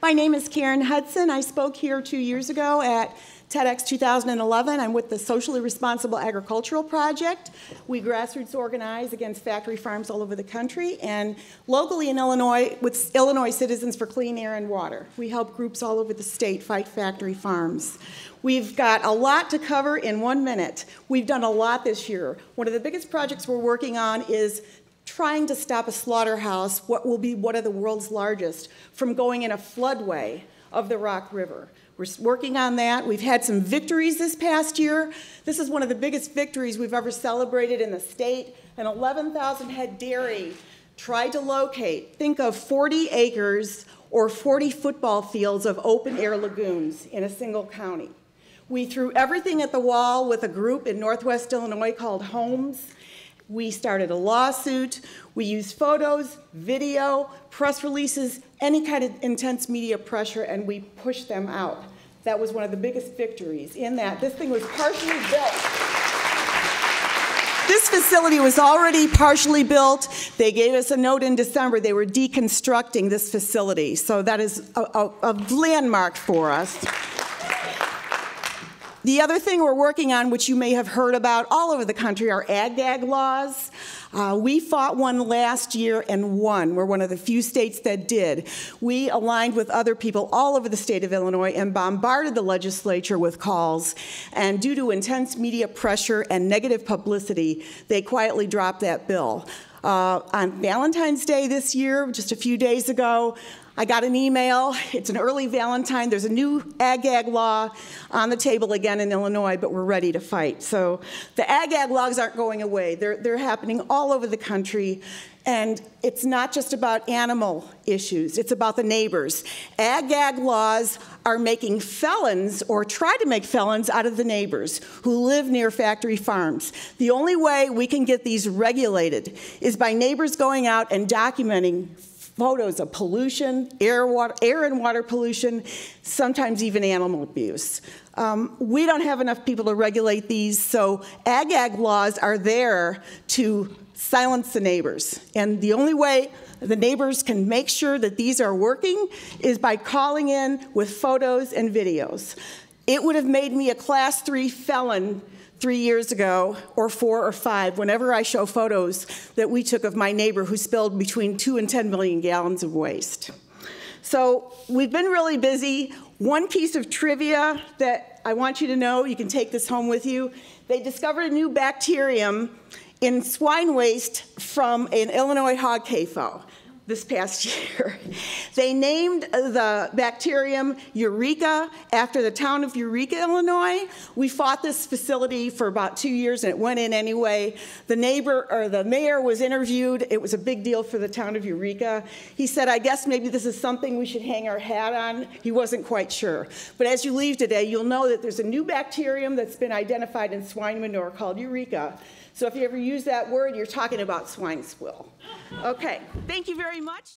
My name is Karen Hudson. I spoke here 2 years ago at TEDx 2011. I'm with the Socially Responsible Agricultural Project. We grassroots organize against factory farms all over the country, and locally in Illinois with Illinois Citizens for Clean Air and Water. We help groups all over the state fight factory farms. We've got a lot to cover in 1 minute. We've done a lot this year. One of the biggest projects we're working on is trying to stop a slaughterhouse, what will be one of the world's largest, from going in a floodway of the Rock River. We're working on that. We've had some victories this past year. This is one of the biggest victories we've ever celebrated in the state. An 11,000 head dairy tried to locate, think of 40 acres or 40 football fields of open air lagoons in a single county. We threw everything at the wall with a group in Northwest Illinois called Homes. We started a lawsuit. We used photos, video, press releases, any kind of intense media pressure, and we pushed them out. That was one of the biggest victories in that this thing was partially built. This facility was already partially built. They gave us a note in December. They were deconstructing this facility. So that is a landmark for us. The other thing we're working on, which you may have heard about all over the country, are ag-gag laws. We fought one last year and won. We're one of the few states that did. We aligned with other people all over the state of Illinois and bombarded the legislature with calls. And due to intense media pressure and negative publicity, they quietly dropped that bill. On Valentine's Day this year, just a few days ago, I got an email. It's an early Valentine. There's a new ag-gag law on the table again in Illinois, but we're ready to fight. So the ag-gag laws aren't going away. They're happening all over the country. And it's not just about animal issues. It's about the neighbors. Ag-gag laws are making felons, or try to make felons, out of the neighbors who live near factory farms. The only way we can get these regulated is by neighbors going out and documenting photos of pollution, air and water pollution, sometimes even animal abuse. We don't have enough people to regulate these, so ag-gag laws are there to silence the neighbors. And the only way the neighbors can make sure that these are working is by calling in with photos and videos. It would have made me a Class 3 felon 3 years ago, or 4 or 5, whenever I show photos that we took of my neighbor who spilled between 2 and 10 million gallons of waste. So we've been really busy. One piece of trivia that I want you to know, you can take this home with you. They discovered a new bacterium in swine waste from an Illinois hog CAFO this past year. They named the bacterium Eureka after the town of Eureka, Illinois. We fought this facility for about 2 years and it went in anyway. The mayor was interviewed. It was a big deal for the town of Eureka. He said, I guess maybe this is something we should hang our hat on. He wasn't quite sure. But as you leave today, you'll know that there's a new bacterium that's been identified in swine manure called Eureka. So if you ever use that word, you're talking about swine swill. Okay, thank you very much.